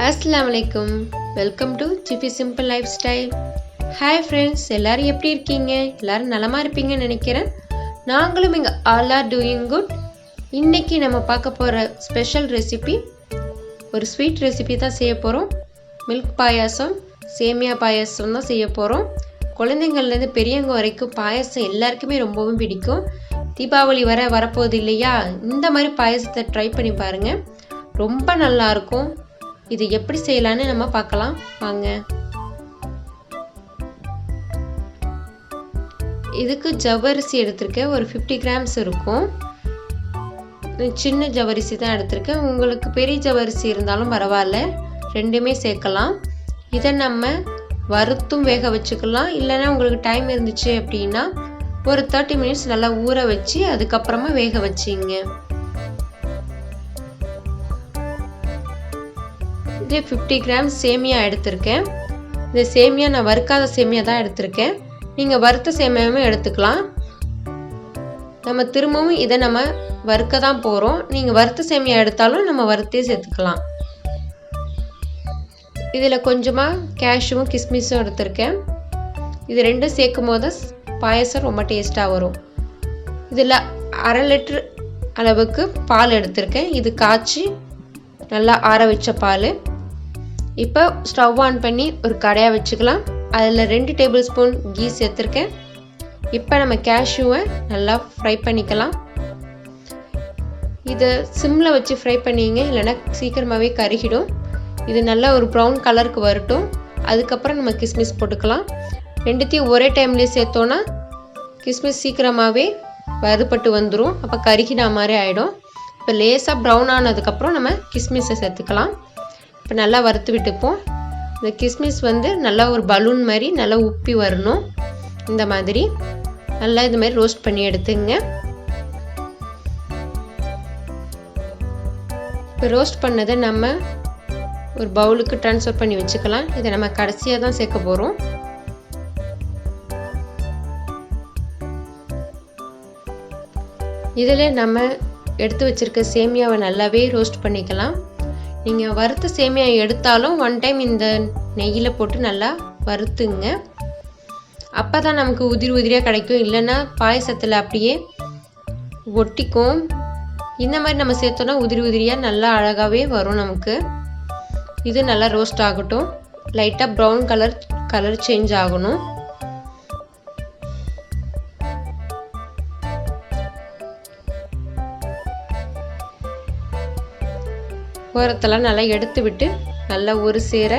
Assalamualaikum. Welcome to Chippy Simple Lifestyle. Hi friends, எல்லாரும் எப்படி இருக்கீங்க? எல்லாரும் நலமா இருப்பீங்கன்னு நினைக்கிறேன். நாங்களும் இங்க all are doing good. இன்னைக்கு நம்ம பார்க்க போற ஸ்பெஷல் ரெசிபி ஒரு ஸ்வீட் ரெசிபி தான் செய்ய போறோம். மில்க் பாயாசம், சேமியா பாயாசம் தான் செய்ய போறோம். குழந்தைங்கள்ல இருந்து பெரியவங்க வரைக்கும் பாயாசம் எல்லாருக்குமே ரொம்பவும் பிடிக்கும். தீபாவளி வரப்போகுது இல்லையா? இந்த மாதிரி பாயாசத்தை ட்ரை பண்ணி பாருங்க. ரொம்ப நல்லா இருக்கும். இது எப்படி செய்யலாம்னு நம்ம பார்க்கலாம் வாங்க. இதுக்கு ஜவ்வரிசி எடுத்திருக்கேன். ஒரு 50 grams இருக்கும். சின்ன ஜவ்வரிசி தான் எடுத்திருக்கேன். உங்களுக்கு பெரிய ஜவ்வரிசி இருந்தாலும் பரவாயில்ல, ரெண்டுமே சேர்க்கலாம். இதை நம்ம வறுத்தும் வேக வச்சுக்கலாம். இல்லைன்னா உங்களுக்கு டைம் இருந்துச்சு அப்படின்னா ஒரு 30 minutes நல்லா ஊற வச்சு அதுக்கப்புறமா வேக வச்சிங்க. இதே 50 grams சேமியா எடுத்திருக்கேன். இந்த சேமியா நான் வறுக்காத சேமியா தான் எடுத்திருக்கேன். நீங்கள் வறுத்த சேமியாவும் எடுத்துக்கலாம். நம்ம திரும்பவும் இதை நம்ம வறுக்க தான் போகிறோம். நீங்கள் வறுத்த சேமியா எடுத்தாலும் நம்ம வறுத்தே சேர்த்துக்கலாம். இதில் கொஞ்சமாக கேஷ்யூவும் கிஸ்மிஸும் எடுத்திருக்கேன். இது ரெண்டும் சேர்க்கும் போது பாயசம் ரொம்ப டேஸ்ட்டாக வரும். இதில் 1/2 லிட்டர் அளவுக்கு பால் எடுத்திருக்கேன். இது காய்ச்சி நல்லா ஆற வச்ச பால். இப்போ ஸ்டவ் ஆன் பண்ணி ஒரு கடாயை வச்சுக்கலாம். அதில் 2 டேபிள் ஸ்பூன் கீ சேர்த்துருக்கேன். இப்போ நம்ம கேஷ்யூவை நல்லா ஃப்ரை பண்ணிக்கலாம். இதை சிம்மில் வச்சு ஃப்ரை பண்ணிங்க, இல்லைன்னா சீக்கிரமாகவே கருகிடும். இது நல்லா ஒரு ப்ரௌன் கலருக்கு வரட்டும். அதுக்கப்புறம் நம்ம கிஸ்மிஸ் போட்டுக்கலாம். ரெண்டுத்தையும் ஒரே டைம்லேயே சேர்த்தோன்னா கிஸ்மிஸ் சீக்கிரமாகவே வறுபட்டு வந்துடும். அப்போ கருகினா மாதிரி ஆகிடும். இப்போ லேசாக ப்ரௌன் ஆனதுக்கப்புறம் நம்ம கிஸ்மிஸை சேர்த்துக்கலாம். இப்போ நல்லா வறுத்து விட்டுப்போம். இந்த கிஸ்மிஸ் நல்லா ஒரு பலூன் மாதிரி நல்லா உப்பி வரணும். இந்த மாதிரி நல்லா இது மாதிரி ரோஸ்ட் பண்ணி எடுத்துங்க. இப்போ ரோஸ்ட் பண்ணதை நம்ம ஒரு பவுலுக்கு ட்ரான்ஸ்ஃபர் பண்ணி வச்சுக்கலாம். இதை நம்ம கடைசியாக தான் சேர்க்க போகிறோம். இதில் நம்ம எடுத்து வச்சுருக்க சேமியாவை நல்லாவே ரோஸ்ட் பண்ணிக்கலாம். நீங்கள் வறுத்த சேமியா எடுத்தாலும் 1 டைம் இந்த நெய்யில் போட்டு நல்லா வறுத்துங்க. அப்போ தான் நமக்கு உதிரி உதிரியாக கிடைக்கும். இல்லைன்னா பாயசத்தில் அப்படியே ஒட்டிக்கும். இந்த மாதிரி நம்ம சேர்த்தோன்னா உதிரி உதிரியாக நல்லா அழகாகவே வரும் நமக்கு. இது நல்லா ரோஸ்ட் ஆகட்டும். லைட்டாக ப்ரௌன் கலர் சேஞ்ச் ஆகணும். ஓரத்தெல்லாம் நல்லா எடுத்து விட்டு நல்லா ஒரு சேர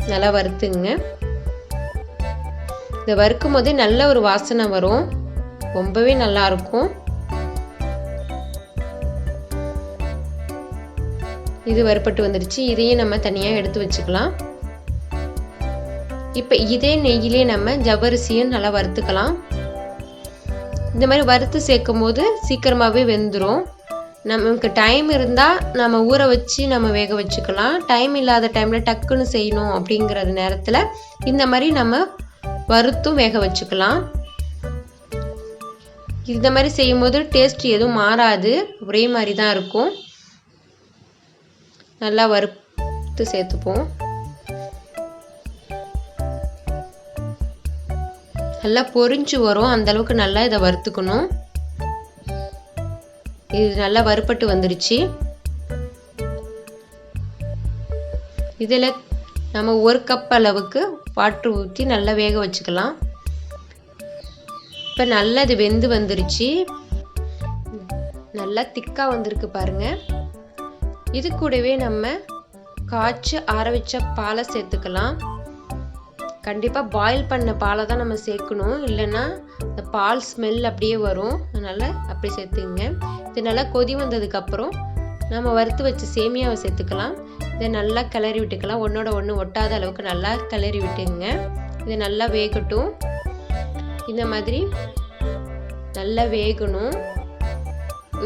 நல்லா வறுத்துங்க. இதை வறுக்கும் போதே நல்ல ஒரு வாசனை வரும். ரொம்பவே நல்லா இருக்கும். இது வறுபட்டு வந்துடுச்சு. இதையும் நம்ம தனியாக எடுத்து வச்சுக்கலாம். இப்போ இதே நெய்யிலே நம்ம ஜவ்வரிசியும் நல்லா வறுத்துக்கலாம். இந்த மாதிரி வறுத்து சேர்க்கும் போது சீக்கிரமாகவே வெந்துடும். நமக்கு டைம் இருந்தால் நம்ம ஊற வச்சு நம்ம வேக வச்சுக்கலாம். டைம் இல்லாத டைமில் டக்குன்னு செய்யணும் அப்படிங்கிறது நேரத்தில் இந்த மாதிரி நம்ம வறுத்தும் வேக வச்சுக்கலாம். இந்த மாதிரி செய்யும்போது டேஸ்ட் எதுவும் மாறாது, ஒரே மாதிரி தான் இருக்கும். நல்லா வறுத்து சேர்த்துப்போம். நல்லா பொரிஞ்சு வரும். அந்தளவுக்கு நல்லா இதை வறுத்துக்கணும். இது நல்லா வறுபட்டு வந்துருச்சு. இதில் நம்ம 1 கப் அளவுக்கு வாட்டர் ஊற்றி நல்லா வேக வச்சுக்கலாம். இப்போ நல்லா இது வெந்து வந்துருச்சு. நல்லா திக்காக வந்திருக்கு பாருங்க. இது கூடவே நம்ம காய்ச்சி ஆற வச்ச பாலை சேர்த்துக்கலாம். கண்டிப்பாக பாயில் பண்ண பாலை தான் நம்ம சேர்க்கணும். இல்லைன்னா இந்த பால் ஸ்மெல் அப்படியே வரும். அதனால் அப்படி சேர்த்துங்க. இது நல்லா கொதி வந்ததுக்கப்புறம் நம்ம வறுத்து வச்ச சேமியாவை சேர்த்துக்கலாம். இதை நல்லா கிளறி விட்டுக்கலாம். ஒன்றோட ஒன்று ஒட்டாத அளவுக்கு நல்லா கிளறி விட்டுங்க. இது நல்லா வேகட்டும். இந்த மாதிரி நல்லா வேகணும்.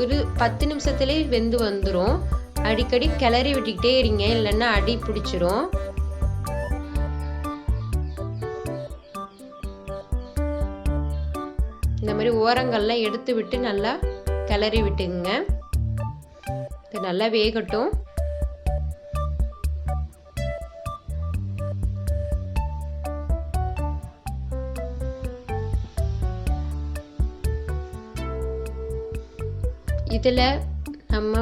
ஒரு 10 நிமிஷத்துலேயே வெந்து வந்துடும். அடிக்கடி கிளறி விட்டுக்கிட்டே இருங்க, இல்லைன்னா அடி பிடிச்சிரும். இந்த மாதிரி ஓரங்கள்லாம் எடுத்து விட்டு நல்லா கிளறி விட்டுங்க. இது நல்லா வேகட்டும். இதில் நம்ம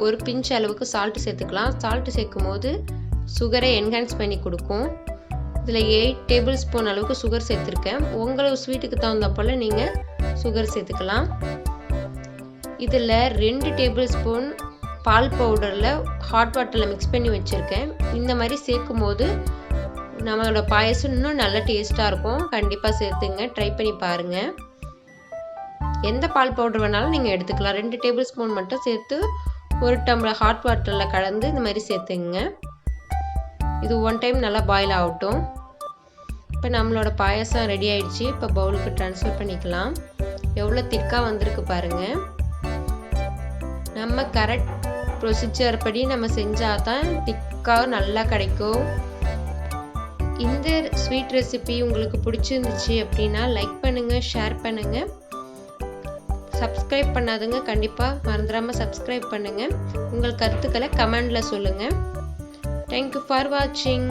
ஒரு பிஞ்ச் அளவுக்கு சால்ட்டு சேர்த்துக்கலாம். சால்ட்டு சேர்க்கும் போது சுகரை என்ஹான்ஸ் பண்ணி கொடுக்கும். இதில் 8 டேபிள் ஸ்பூன் அளவுக்கு சுகர் சேர்த்துருக்கேன். உங்களோட ஸ்வீட்டுக்கு தகுந்த போல் நீங்கள் சுகர் சேர்த்துக்கலாம். இதில் 2 டேபிள் ஸ்பூன் பால் பவுடரில் ஹாட் வாட்டரில் மிக்ஸ் பண்ணி வச்சுருக்கேன். இந்த மாதிரி சேர்க்கும் போது நம்மளோட பாயசம் இன்னும் நல்ல டேஸ்ட்டாக இருக்கும். கண்டிப்பாக சேர்த்துங்க, ட்ரை பண்ணி பாருங்கள். எந்த பால் பவுடர் வேணாலும் நீங்கள் எடுத்துக்கலாம். 2 டேபிள் ஸ்பூன் மட்டும் சேர்த்து 1 டம்ளர் ஹாட் வாட்டரில் கலந்து இந்த மாதிரி சேர்த்துங்க. இது 1 டைம் நல்லா பாயில் ஆகட்டும். இப்போ நம்மளோட பாயசம் ரெடி ஆயிடுச்சு. இப்போ பவுலுக்கு ட்ரான்ஸ்ஃபர் பண்ணிக்கலாம். எவ்வளோ திக்காக வந்திருக்கு பாருங்கள். நம்ம கரெக்ட் ப்ரொசீஜர் படி நம்ம செஞ்சால் தான் திக்காக நல்லா கிடைக்கும். இந்த ஸ்வீட் ரெசிபி உங்களுக்கு பிடிச்சிருந்துச்சு அப்படின்னா லைக் பண்ணுங்கள், ஷேர் பண்ணுங்கள். சப்ஸ்கிரைப் பண்ணாதுங்க கண்டிப்பாக மறந்துடாமல் சப்ஸ்கிரைப் பண்ணுங்கள். உங்கள் கருத்துக்களை கமெண்டில் சொல்லுங்கள். தேங்க்யூ ஃபார் வாட்சிங்.